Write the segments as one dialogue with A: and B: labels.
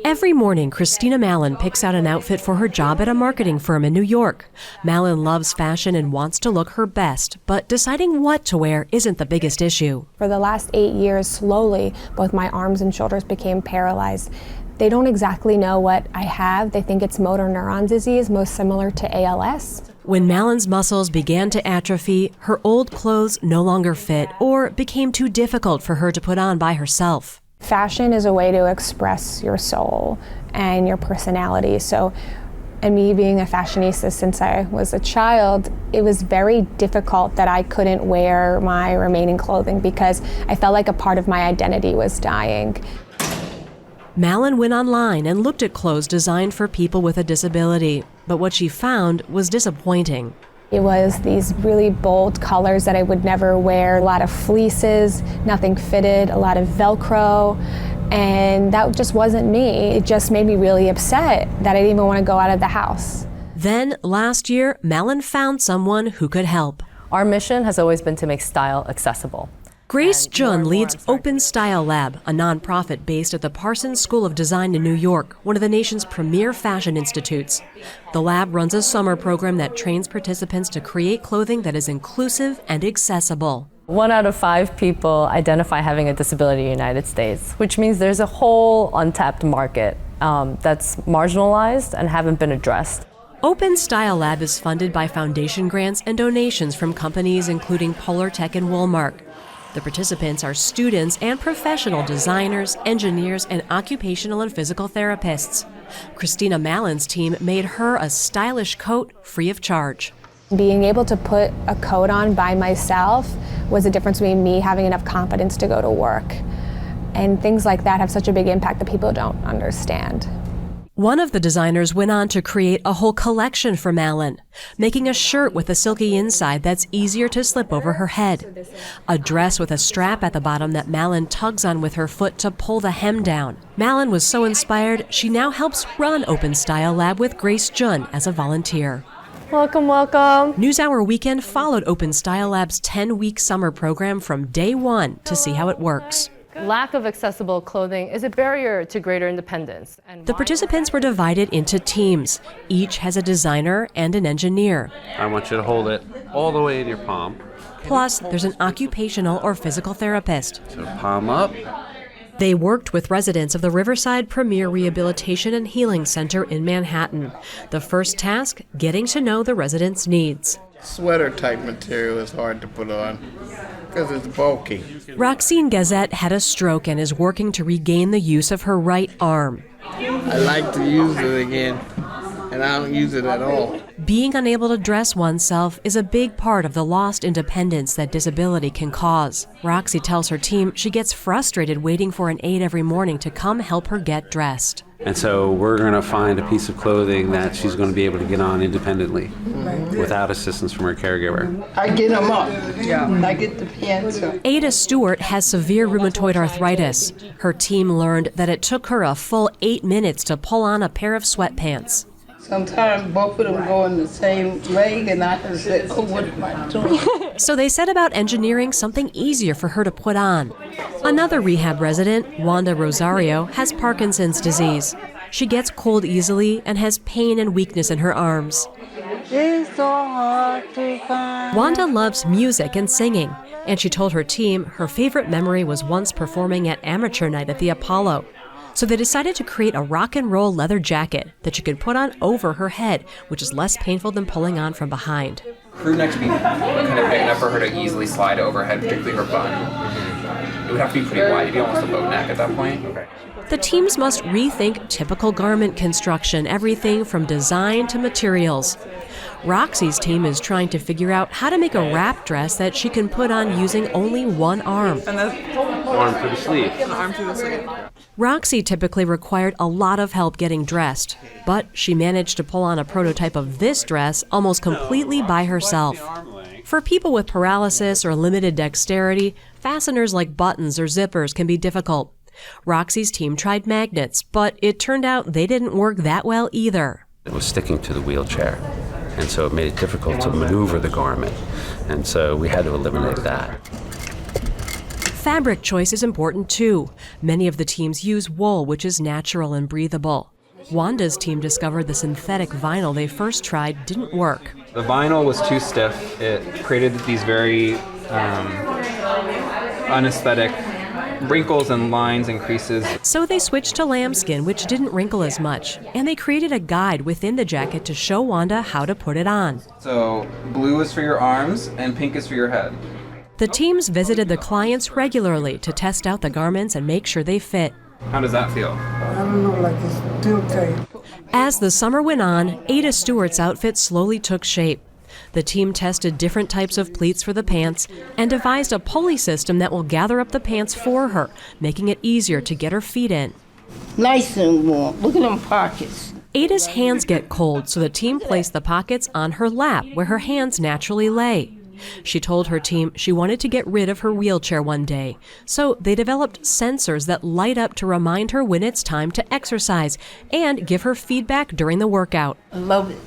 A: Every morning, Christina Mallon picks out an outfit for her job at a marketing firm in New York. Mallon loves fashion and wants to look her best, but deciding what to wear isn't the biggest issue.
B: For the last 8 years, slowly, both my arms and shoulders became paralyzed. They don't exactly know what I have. They think it's motor neuron disease, most similar to ALS.
A: When Mallon's muscles began to atrophy, her old clothes no longer fit or became too difficult for her to put on by herself.
B: Fashion is a way to express your soul and your personality. So, and me being a fashionista since I was a child, it was very difficult that I couldn't wear my remaining clothing because I felt like a part of my identity was dying.
A: Mallon went online and looked at clothes designed for people with a disability, but what she found was disappointing.
B: It was these really bold colors that I would never wear, a lot of fleeces, nothing fitted, a lot of Velcro, and that just wasn't me. It just made me really upset that I didn't even want to go out of the house.
A: Then, last year, Mallon found someone who could help.
C: Our mission has always been to make style accessible.
A: Grace Jun leads Open Style Lab, a nonprofit based at the Parsons School of Design in New York, one of the nation's premier fashion institutes. The lab runs a summer program that trains participants to create clothing that is inclusive and accessible.
C: 1 out of 5 people identify having a disability in the United States, which means there's a whole untapped market that's marginalized and haven't been addressed.
A: Open Style Lab is funded by foundation grants and donations from companies including Polar Tech and Walmart. The participants are students and professional designers, engineers, and occupational and physical therapists. Christina Mallon's team made her a stylish coat free of charge.
B: Being able to put a coat on by myself was the difference between me having enough confidence to go to work. And things like that have such a big impact that people don't understand.
A: One of the designers went on to create a whole collection for Mallon, making a shirt with a silky inside that's easier to slip over her head, a dress with a strap at the bottom that Mallon tugs on with her foot to pull the hem down. Mallon was so inspired, she now helps run Open Style Lab with Grace Jun as a volunteer.
C: Welcome, welcome.
A: NewsHour Weekend followed Open Style Lab's 10-week summer program from day one to see how it works.
C: Lack of accessible clothing is a barrier to greater independence.
A: The participants were divided into teams. Each has a designer and an engineer.
D: I want you to hold it all the way in your palm.
A: Plus, there's an occupational or physical therapist.
D: So palm up.
A: They worked with residents of the Riverside Premier Rehabilitation and Healing Center in Manhattan. The first task, getting to know the residents' needs.
E: Sweater type material is hard to put on because it's bulky.
A: Roxine Gazette had a stroke and is working to regain the use of her right arm.
E: I like to use it again, and I don't use it at all.
A: Being unable to dress oneself is a big part of the lost independence that disability can cause. Roxy tells her team she gets frustrated waiting for an aide every morning to come help her get dressed.
D: And so we're going to find a piece of clothing that she's going to be able to get on independently without assistance from her caregiver.
F: I get them up. Yeah. I get the pants up.
A: Ada Stewart has severe rheumatoid arthritis. Her team learned that it took her a full 8 minutes to pull on a pair of sweatpants.
F: Sometimes both of them go in the same leg, and I can say, oh, what am I doing?
A: So they set about engineering something easier for her to put on. Another rehab resident, Wanda Rosario, has Parkinson's disease. She gets cold easily and has pain and weakness in her arms.
F: It's so hard to find.
A: Wanda loves music and singing, and she told her team her favorite memory was once performing at amateur night at the Apollo. So they decided to create a rock and roll leather jacket that she could put on over her head, which is less painful than pulling on from behind.
G: Crew neck to be kind of big enough for her to easily slide overhead, particularly her bun. It would have to be pretty wide. You'd be almost a boat neck at that point. Okay.
A: The teams must rethink typical garment construction, everything from design to materials. Roxy's team is trying to figure out how to make a wrap dress that she can put on using only one arm.
D: And the arm through the sleeve.
F: An arm through the sleeve.
A: Roxy typically required a lot of help getting dressed, but she managed to pull on a prototype of this dress almost completely by herself. For people with paralysis or limited dexterity, fasteners like buttons or zippers can be difficult. Roxy's team tried magnets, but it turned out they didn't work that well either.
D: It was sticking to the wheelchair, and so it made it difficult to maneuver the garment, and so we had to eliminate that.
A: Fabric choice is important too. Many of the teams use wool, which is natural and breathable. Wanda's team discovered the synthetic vinyl they first tried didn't work.
G: The vinyl was too stiff. It created these very unesthetic wrinkles and lines and creases.
A: So they switched to lambskin, which didn't wrinkle as much, and they created a guide within the jacket to show Wanda how to put it on.
G: So blue is for your arms and pink is for your head.
A: The teams visited the clients regularly to test out the garments and make sure they fit.
G: How does that feel?
F: I don't know, like it's still tight.
A: As the summer went on, Ada Stewart's outfit slowly took shape. The team tested different types of pleats for the pants and devised a pulley system that will gather up the pants for her, making it easier to get her feet in.
F: Nice and warm. Look at them pockets.
A: Ada's hands get cold, so the team placed the pockets on her lap where her hands naturally lay. She told her team she wanted to get rid of her wheelchair one day, so they developed sensors that light up to remind her when it's time to exercise and give her feedback during the workout.
F: I love it.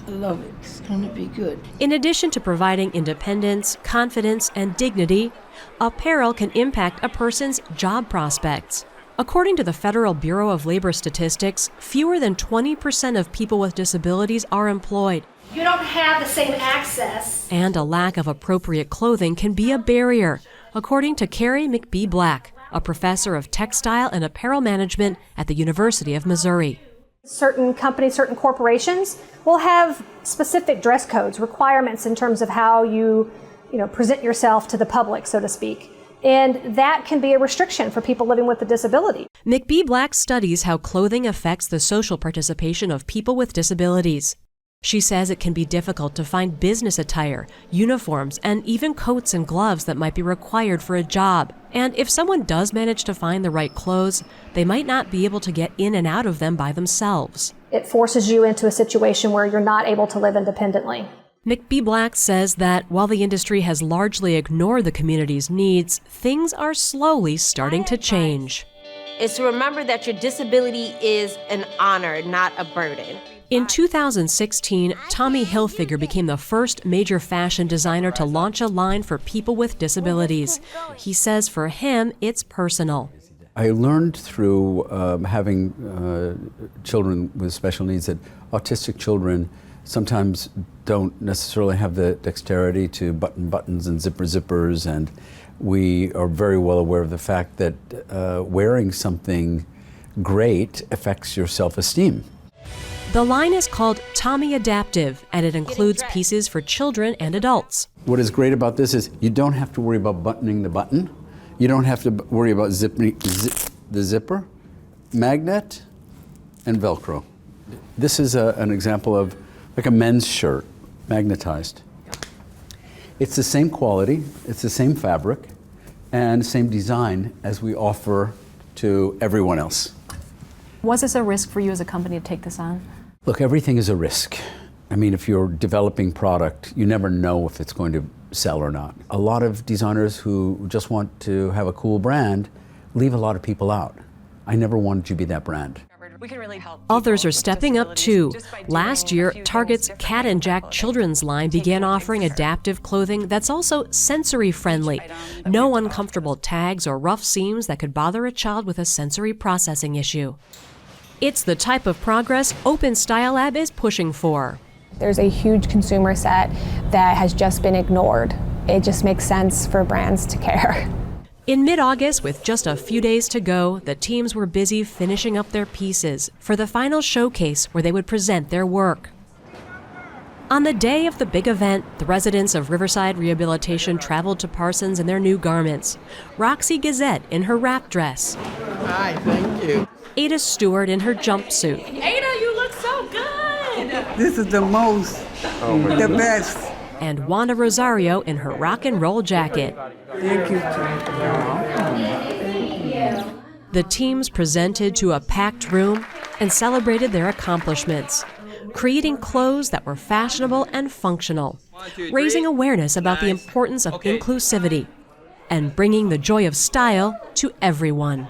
F: I love it. It's going to be good.
A: In addition to providing independence, confidence, and dignity, apparel can impact a person's job prospects. According to the Federal Bureau of Labor Statistics, fewer than 20% of people with disabilities are employed.
H: You don't have the same access.
A: And a lack of appropriate clothing can be a barrier, according to Carrie McBee-Black, a professor of textile and apparel management at the University of Missouri.
H: Certain companies, certain corporations will have specific dress codes, requirements in terms of how you present yourself to the public, so to speak. And that can be a restriction for people living with a disability.
A: McBee-Black studies how clothing affects the social participation of people with disabilities. She says it can be difficult to find business attire, uniforms, and even coats and gloves that might be required for a job. And if someone does manage to find the right clothes, they might not be able to get in and out of them by themselves.
H: It forces you into a situation where you're not able to live independently.
A: McBee-Black says that while the industry has largely ignored the community's needs, things are slowly starting to change.
I: Is to remember that your disability is an honor, not a burden.
A: In 2016, Tommy Hilfiger became the first major fashion designer to launch a line for people with disabilities. He says for him, it's personal.
J: I learned through having children with special needs that autistic children sometimes don't necessarily have the dexterity to button buttons and zippers, and we are very well aware of the fact that wearing something great affects your self-esteem.
A: The line is called Tommy Adaptive, and it includes pieces for children and adults.
J: What is great about this is you don't have to worry about buttoning the button. You don't have to worry about zipping the zipper, magnet, and Velcro. This is an example of like a men's shirt, magnetized. It's the same quality, it's the same fabric, and same design as we offer to everyone else.
K: Was this a risk for you as a company to take this on?
J: Look, everything is a risk. I mean, if you're developing product, you never know if it's going to sell or not. A lot of designers who just want to have a cool brand leave a lot of people out. I never wanted to be that brand.
A: Others are stepping up too. Last year, Target's Cat and Jack children's line began offering adaptive clothing that's also sensory friendly. No uncomfortable tags or rough seams that could bother a child with a sensory processing issue. It's the type of progress Open Style Lab is pushing for.
B: There's a huge consumer set that has just been ignored. It just makes sense for brands to care.
A: In mid-August, with just a few days to go, the teams were busy finishing up their pieces for the final showcase where they would present their work. On the day of the big event, the residents of Riverside Rehabilitation traveled to Parsons in their new garments. Roxy Gazette in her wrap dress.
E: Hi, thank you.
A: Ada Stewart in her jumpsuit.
I: Ada, you look so good!
F: This is the most, the best.
A: And Wanda Rosario in her rock and roll jacket.
F: Thank you.
A: The teams presented to a packed room and celebrated their accomplishments, creating clothes that were fashionable and functional, raising awareness about the importance of inclusivity, and bringing the joy of style to everyone.